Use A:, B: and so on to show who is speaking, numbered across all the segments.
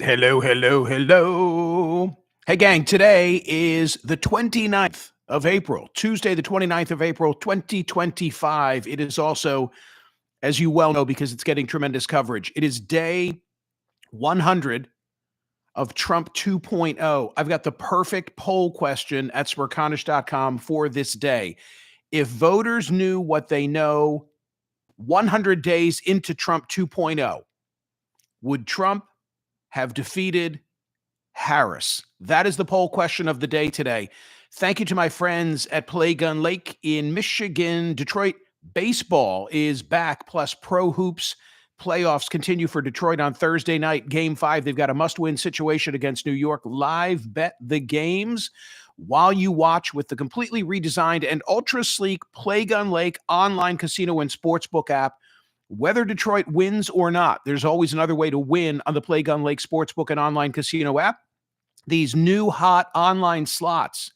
A: Hello, hello, hello. Hey, gang, today is the 29th of April, Tuesday, the 29th of April, 2025. It is also, as you well know, because it's getting tremendous coverage, it is day 100 of Trump 2.0. I've got the perfect poll question at Smerconish.com for this day. If voters knew what they know 100 days into Trump 2.0, would Trump have defeated Harris? That is the poll question of the day today. Thank you to my friends at Play Gun Lake in Michigan. Detroit baseball is back, plus pro hoops. Playoffs continue for Detroit on Thursday night, Game 5. They've got a must-win situation against New York. Live bet the games while you watch with the completely redesigned and ultra-sleek Play Gun Lake online casino and sportsbook app. Whether Detroit wins or not, there's always another way to win on the Play Gun Lake Sportsbook and online casino app. These new hot online slots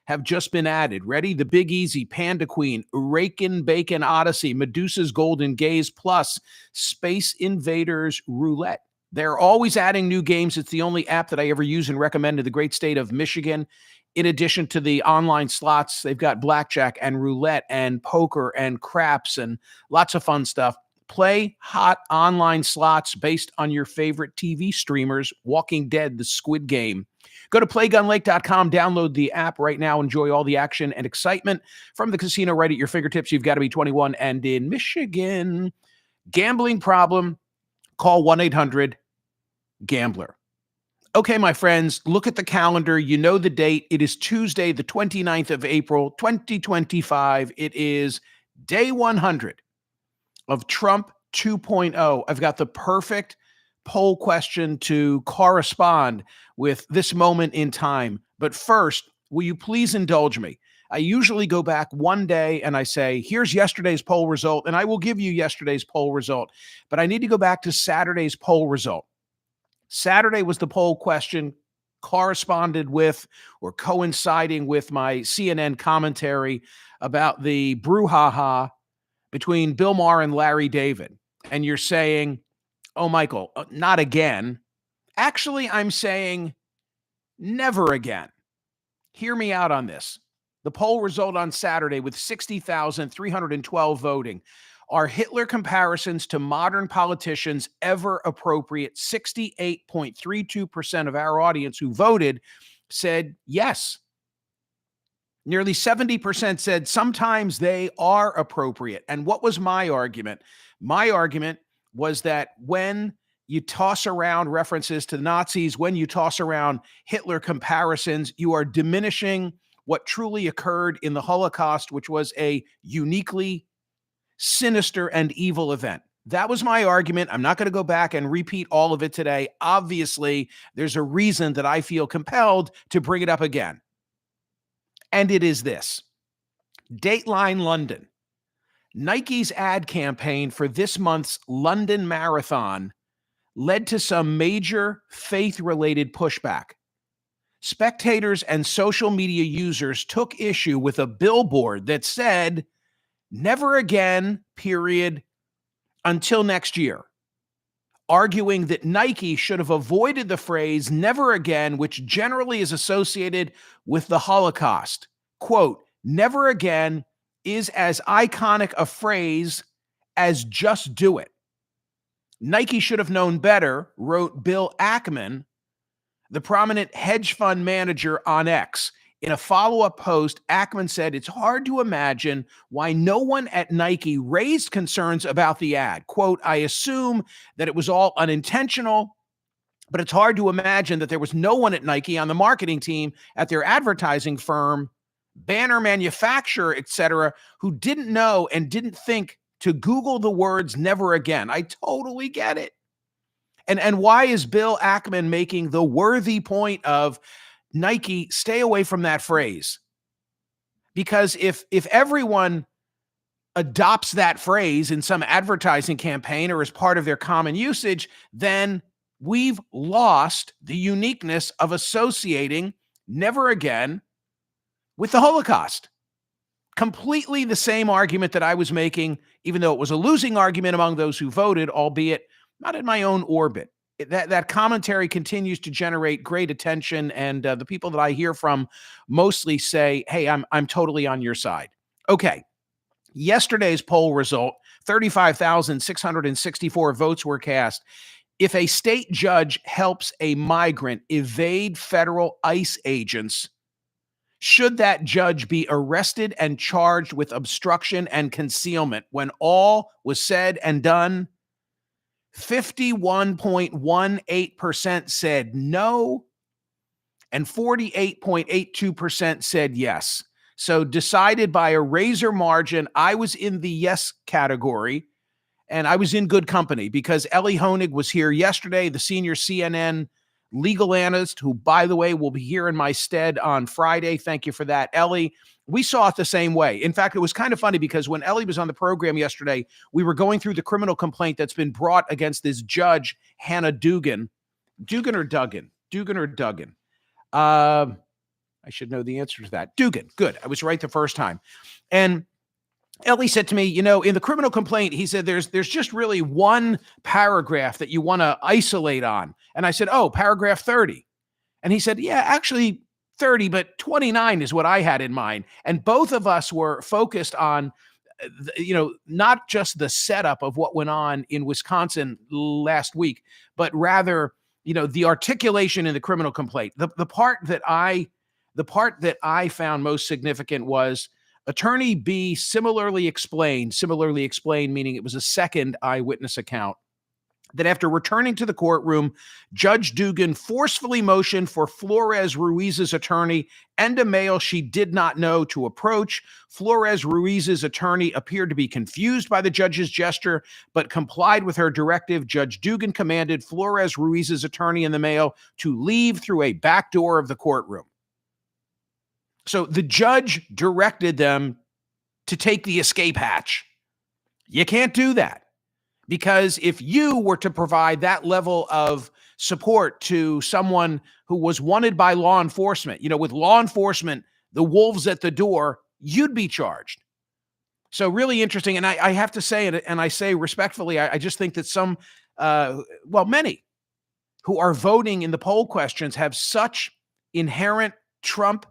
A: have just been added. Ready? The Big Easy, Panda Queen, Rakin' Bacon Odyssey, Medusa's Golden Gaze, plus Space Invaders Roulette. They're always adding new games. It's the only app that I ever use and recommend to the great state of Michigan. In addition to the online slots, they've got blackjack and roulette and poker and craps and lots of fun stuff. Play hot online slots based on your favorite TV streamers, Walking Dead, The Squid Game. Go to playgunlake.com, download the app right now, enjoy all the action and excitement from the casino right at your fingertips. You've got to be 21 and in Michigan. Gambling problem, call 1-800-GAMBLER. Okay, my friends, look at the calendar. You know the date. It is Tuesday, the 29th of April, 2025. It is day 100 of Trump 2.0. I've got the perfect poll question to correspond with this moment in time. But first, will you please indulge me? I usually go back one day and I say, here's yesterday's poll result, and I will give you yesterday's poll result. But I need to go back to Saturday's poll result. Saturday was the poll question corresponded with or coinciding with my CNN commentary about the brouhaha between Bill Maher and Larry David. And you're saying, oh, Michael, not again. Actually, I'm saying never again. Hear me out on this. The poll result on Saturday with 60,312 voting. Are Hitler comparisons to modern politicians ever appropriate? 68.32% of our audience who voted said yes. Nearly 70% said sometimes they are appropriate. And what was my argument? My argument was that when you toss around references to Nazis, when you toss around Hitler comparisons, you are diminishing what truly occurred in the Holocaust, which was a uniquely sinister and evil event. That was my argument. I'm not going to go back and repeat all of it today. Obviously, there's a reason that I feel compelled to bring it up again. And it is this. Dateline London. Nike's ad campaign for this month's London Marathon led to some major faith-related pushback. Spectators and social media users took issue with a billboard that said, never again, period, until next year, arguing that Nike should have avoided the phrase never again, which generally is associated with the Holocaust. Quote, never again is as iconic a phrase as just do it. Nike should have known better, wrote Bill Ackman, the prominent hedge fund manager on X. In a follow-up post, Ackman said it's hard to imagine why no one at Nike raised concerns about the ad. Quote, I assume that it was all unintentional, but it's hard to imagine that there was no one at Nike on the marketing team at their advertising firm, banner manufacturer, etc., who didn't know and didn't think to Google the words never again. I totally get it. And why is Bill Ackman making the worthy point of Nike, stay away from that phrase? Because if everyone adopts that phrase in some advertising campaign or as part of their common usage, then we've lost the uniqueness of associating never again with the Holocaust. Completely the same argument that I was making, even though it was a losing argument among those who voted, albeit not in my own orbit. that commentary continues to generate great attention, and the people that I hear from mostly say, "Hey, I'm totally on your side." Okay, yesterday's poll result: 35,664 votes were cast. If a state judge helps a migrant evade federal ICE agents, should that judge be arrested and charged with obstruction and concealment? When all was said and done, 51.18% said no, and 48.82% said yes. So, decided by a razor margin. I was in the yes category, and I was in good company because Ellie Honig was here yesterday, the senior CNN legal analyst, who, by the way, will be here in my stead on Friday. Thank you for that, Ellie. We saw it the same way. In fact, it was kind of funny because when Ellie was on the program yesterday, we were going through the criminal complaint that's been brought against this judge, Hannah Dugan. Dugan or Duggan? Dugan or Duggan? I should know the answer to that. Dugan. Good. I was right the first time. And Ellie said to me, in the criminal complaint, he said, there's just really one paragraph that you want to isolate on. And I said, oh, paragraph 30. And he said, yeah, actually 30, but 29 is what I had in mind. And both of us were focused on, not just the setup of what went on in Wisconsin last week, but rather, the articulation in the criminal complaint. The part that I found most significant was Attorney B similarly explained, meaning it was a second eyewitness account, that after returning to the courtroom, Judge Dugan forcefully motioned for Flores Ruiz's attorney and a male she did not know to approach. Flores Ruiz's attorney appeared to be confused by the judge's gesture, but complied with her directive. Judge Dugan commanded Flores Ruiz's attorney and the male to leave through a back door of the courtroom. So the judge directed them to take the escape hatch. You can't do that, because if you were to provide that level of support to someone who was wanted by law enforcement, with law enforcement, the wolves at the door, you'd be charged. So really interesting. And I have to say, and I say respectfully, I just think that many who are voting in the poll questions have such inherent Trump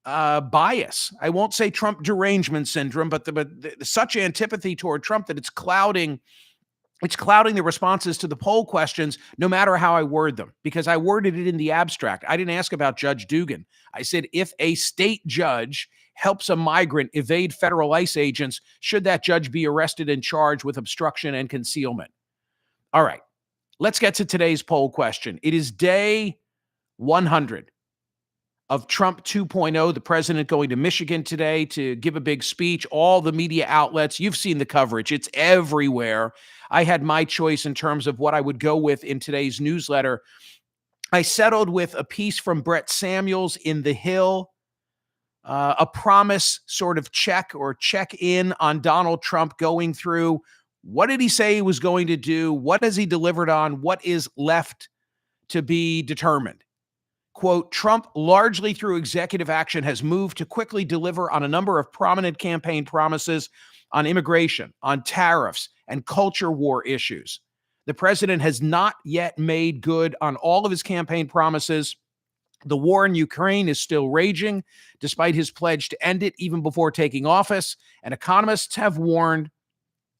A: bias. I won't say Trump derangement syndrome, but such antipathy toward Trump that it's clouding the responses to the poll questions, no matter how I word them, because I worded it in the abstract. I didn't ask about Judge Dugan. I said, if a state judge helps a migrant evade federal ICE agents, should that judge be arrested and charged with obstruction and concealment? All right, let's get to today's poll question. It is day 100 of Trump 2.0, the president going to Michigan today to give a big speech. All the media outlets, you've seen the coverage. It's everywhere. I had my choice in terms of what I would go with in today's newsletter. I settled with a piece from Brett Samuels in The Hill, a promise sort of check in on Donald Trump, going through what did he say he was going to do? What has he delivered on? What is left to be determined? Quote, Trump, largely through executive action, has moved to quickly deliver on a number of prominent campaign promises on immigration, on tariffs, and culture war issues. The president has not yet made good on all of his campaign promises. The war in Ukraine is still raging, despite his pledge to end it even before taking office. And economists have warned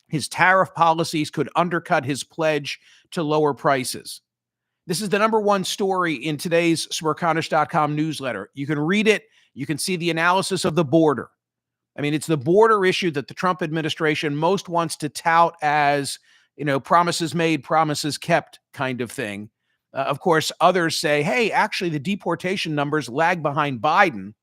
A: his tariff policies could undercut his pledge to lower prices. This is the number one story in today's Smerconish.com newsletter. You can read it. You can see the analysis of the border. I mean, it's the border issue that the Trump administration most wants to tout as, promises made, promises kept kind of thing. Of course, others say, hey, actually, the deportation numbers lag behind Biden.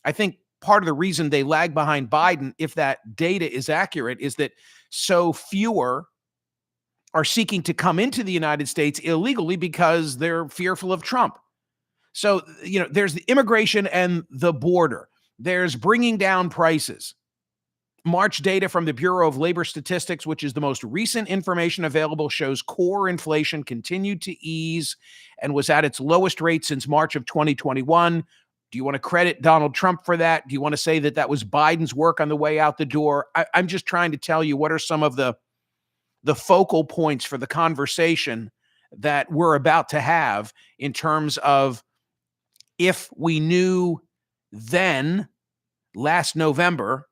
A: I think part of the reason they lag behind Biden, if that data is accurate, is that so fewer are seeking to come into the United States illegally because they're fearful of Trump. So, there's the immigration and the border. There's bringing down prices. March data from the Bureau of Labor Statistics, which is the most recent information available, shows core inflation continued to ease and was at its lowest rate since March of 2021. Do you want to credit Donald Trump for that? Do you want to say that was Biden's work on the way out the door? I'm just trying to tell you what are some of the focal points for the conversation that we're about to have in terms of if we knew then last November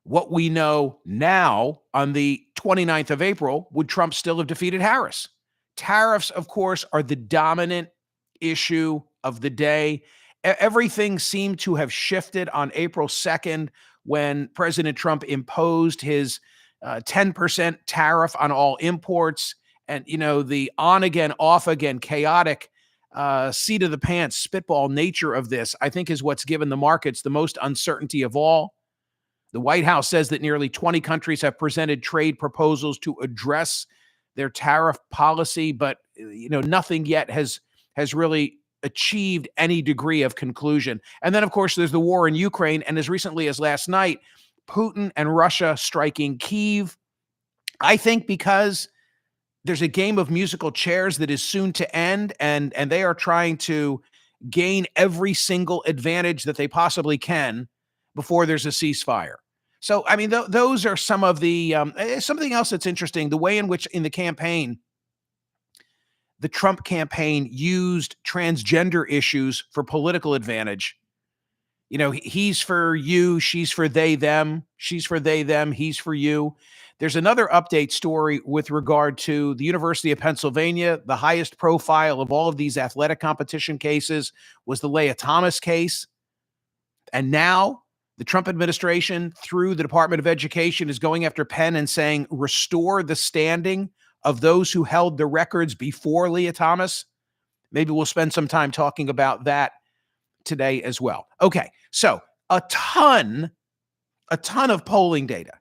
A: what we know now on the 29th of April, would Trump still have defeated Harris? Tariffs, of course, are the dominant issue of the day. Everything seemed to have shifted on April 2nd when President Trump imposed his 10% tariff on all imports. And, the on again, off again, chaotic seat of the pants, spitball nature of this, I think, is what's given the markets the most uncertainty of all. The White House says that nearly 20 countries have presented trade proposals to address their tariff policy, but nothing yet has really achieved any degree of conclusion. And then, of course, there's the war in Ukraine, and as recently as last night, Putin and Russia striking Kyiv. I think because there's a game of musical chairs that is soon to end, and they are trying to gain every single advantage that they possibly can before there's a ceasefire. So, I mean, those are some of the something else that's interesting, the way in which in the campaign, the Trump campaign used transgender issues for political advantage. He's for you, she's for they, them, she's for they, them, he's for you. There's another update story with regard to the University of Pennsylvania. The highest profile of all of these athletic competition cases was the Leah Thomas case. And now the Trump administration, through the Department of Education, is going after Penn and saying, restore the standing of those who held the records before Leah Thomas. Maybe we'll spend some time talking about that today as well. Okay, so a ton of polling data.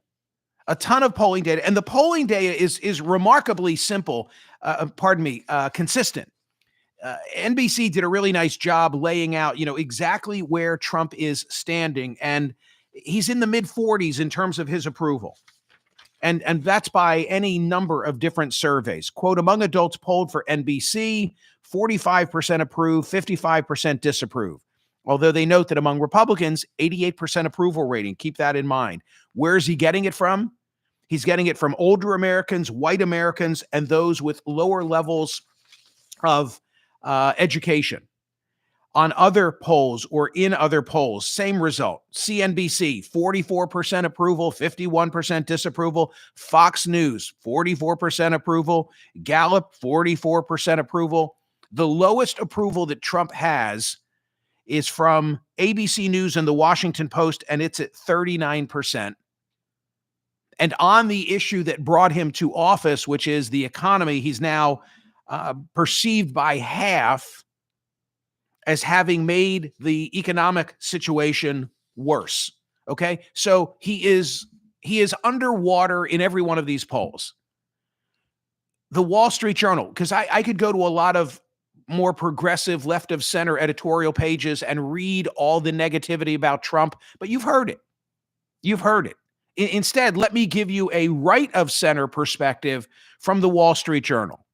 A: And the polling data is remarkably simple, consistent. NBC did a really nice job laying out, exactly where Trump is standing, and he's in the mid 40s in terms of his approval. And that's by any number of different surveys. Quote, among adults polled for NBC, 45% approve, 55% disapprove. Although they note that among Republicans, 88% approval rating. Keep that in mind. Where is he getting it from? He's getting it from older Americans, white Americans, and those with lower levels of education. On other polls or in other polls, same result. CNBC, 44% approval, 51% disapproval. Fox News, 44% approval. Gallup, 44% approval. The lowest approval that Trump has is from ABC News and the Washington Post, and it's at 39%. And on the issue that brought him to office, which is the economy, he's now perceived by half as having made the economic situation worse. Okay, so he is underwater in every one of these polls. The Wall Street Journal, because I could go to a lot of more progressive left of center editorial pages and read all the negativity about Trump, but you've heard it. Instead, let me give you a right of center perspective from the Wall Street Journal,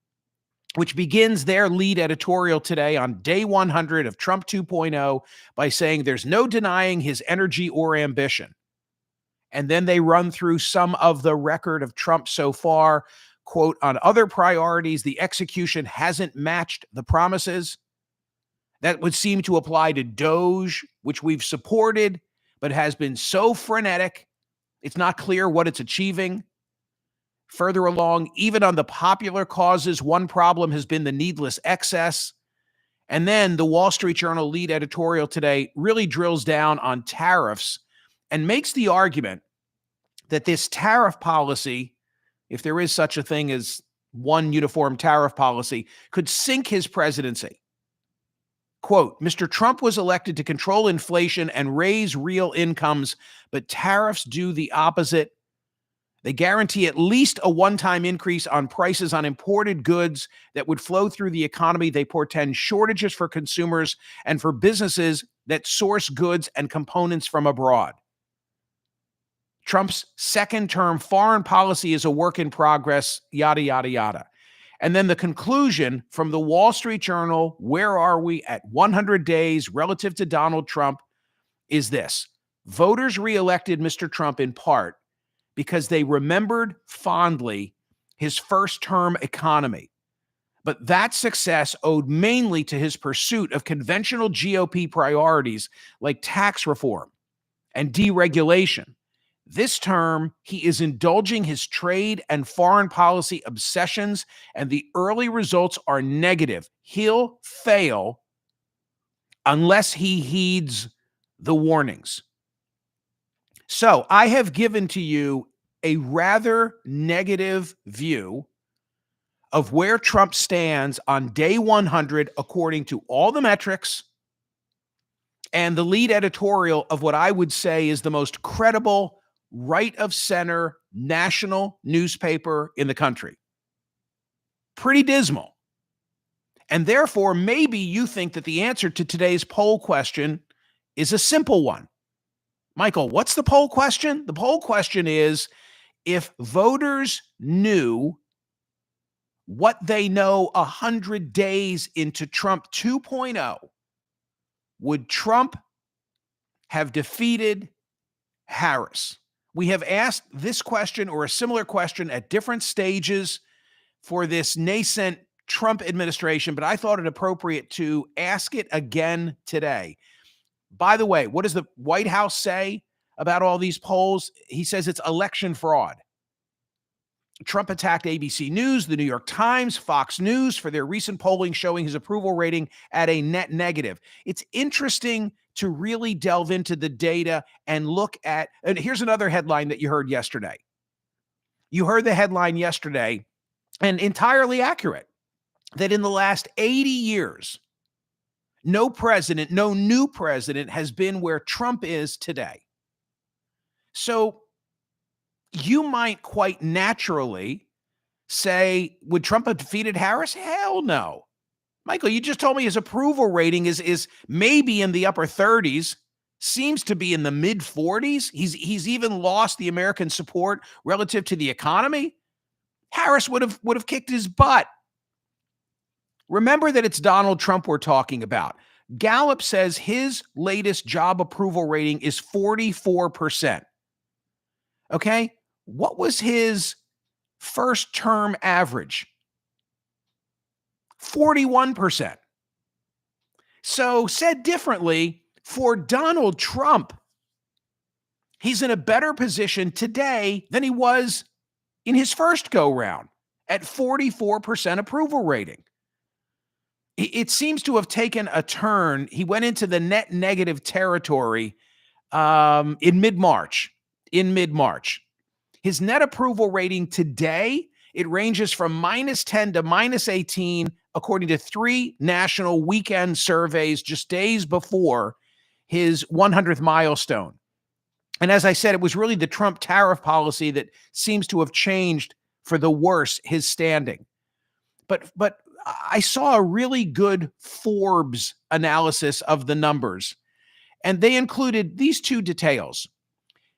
A: which begins their lead editorial today on day 100 of Trump 2.0 by saying there's no denying his energy or ambition. And then they run through some of the record of Trump so far. Quote, on other priorities, the execution hasn't matched the promises. That would seem to apply to DOGE, which we've supported, but has been so frenetic, it's not clear what it's achieving. Further along, even on the popular causes, one problem has been the needless excess. And then the Wall Street Journal lead editorial today really drills down on tariffs and makes the argument that this tariff policy, if there is such a thing as one uniform tariff policy, could sink his presidency. Quote, Mr. Trump was elected to control inflation and raise real incomes, but tariffs do the opposite. They guarantee at least a one-time increase on prices on imported goods that would flow through the economy. They portend shortages for consumers and for businesses that source goods and components from abroad. Trump's second-term foreign policy is a work in progress, yada, yada, yada. And then the conclusion from the Wall Street Journal, where are we at 100 days relative to Donald Trump, is this. Voters reelected Mr. Trump in part because they remembered fondly his first-term economy. But that success owed mainly to his pursuit of conventional GOP priorities like tax reform and deregulation. This term, he is indulging his trade and foreign policy obsessions, and the early results are negative. He'll fail unless he heeds the warnings. So I have given to you a rather negative view of where Trump stands on day 100, according to all the metrics and the lead editorial of what I would say is the most credible right of center national newspaper in the country. Pretty dismal. And therefore, maybe you think that the answer to today's poll question is a simple one. Michael, what's the poll question? The poll question is, if voters knew what they know 100 days into Trump 2.0, would Trump have defeated Harris? We have asked this question or a similar question at different stages for this nascent Trump administration, but I thought it appropriate to ask it again today. By the way, what does the White House say about all these polls? He says it's election fraud. Trump attacked ABC News, the New York Times, Fox News for their recent polling showing his approval rating at a net negative. It's interesting to really delve into the data and look at, and here's another headline that you heard yesterday. You heard the headline yesterday, and entirely accurate, that in the last 80 years, no president, no new president has been where Trump is today. So you might quite naturally say, would Trump have defeated Harris? Hell no. Michael, you just told me his approval rating is maybe in the upper 30s, seems to be in the mid 40s. He's even lost the American support relative to the economy. Harris would have kicked his butt. Remember that it's Donald Trump we're talking about. Gallup says his latest job approval rating is 44%. Okay? What was his first term average? 41%. So, said differently, for Donald Trump, he's in a better position today than he was in his first go round at 44% approval rating. It seems to have taken a turn. He went into the net negative territory in mid-March. His net approval rating today, it ranges from -10 to -18, according to 3 national weekend surveys just days before his 100th milestone. And as I said, it was really the Trump tariff policy that seems to have changed for the worse his standing. But I saw a really good Forbes analysis of the numbers, and they included these two details.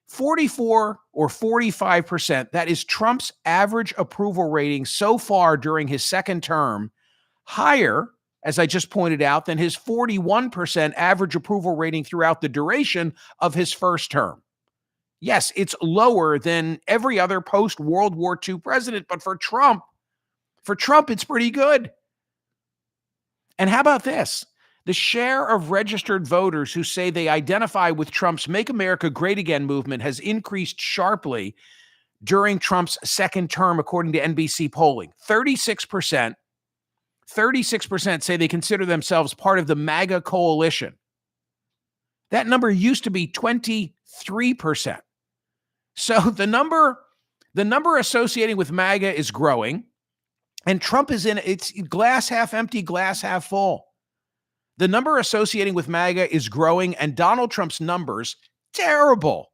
A: 44 or 45%, that is Trump's average approval rating so far during his second term, higher, as I just pointed out, than his 41% average approval rating throughout the duration of his first term. Yes, it's lower than every other post-World War II president, but for Trump, it's pretty good. And how about this? The share of registered voters who say they identify with Trump's Make America Great Again movement has increased sharply during Trump's second term, according to NBC polling. 36% say they consider themselves part of the MAGA coalition. That number used to be 23%. So the number associating with MAGA is growing, and Trump is it's glass half empty, glass half full. The number associating with MAGA is growing, and Donald Trump's numbers, terrible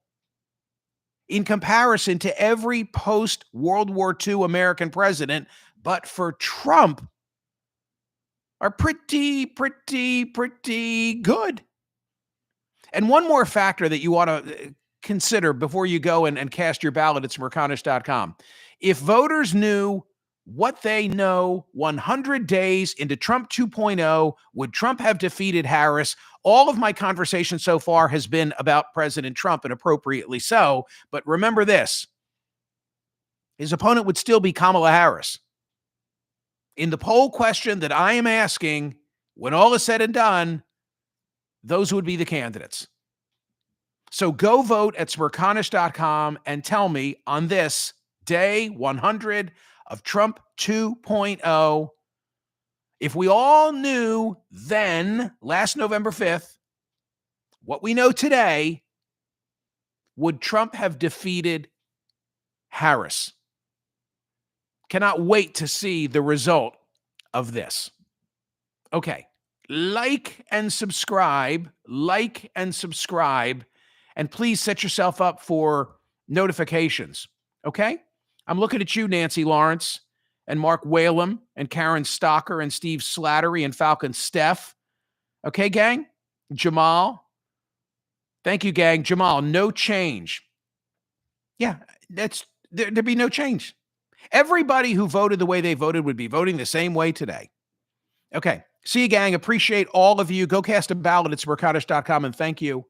A: in comparison to every post-World War II American president, but for Trump, are pretty good. And one more factor that you want to consider before you go and cast your ballot at Smerconish.com. If voters knew what they know 100 days into Trump 2.0, would Trump have defeated Harris? All of my conversation so far has been about President Trump, and appropriately so. But remember this, his opponent would still be Kamala Harris. In the poll question that I am asking, when all is said and done, those would be the candidates. So go vote at Smerconish.com and tell me on this day 100 of Trump 2.0, if we all knew then, last November 5th, what we know today, would Trump have defeated Harris? Cannot wait to see the result of this. Okay. Like and subscribe, and please set yourself up for notifications. Okay? I'm looking at you, Nancy Lawrence, and Mark Whalum, and Karen Stocker, and Steve Slattery, and Falcon Steph. Okay, gang? Jamal. Thank you, gang. Jamal, no change. Yeah, there'd be no change. Everybody who voted the way they voted would be voting the same way today. Okay. See you, gang. Appreciate all of you. Go cast a ballot at Smerconish.com, and thank you.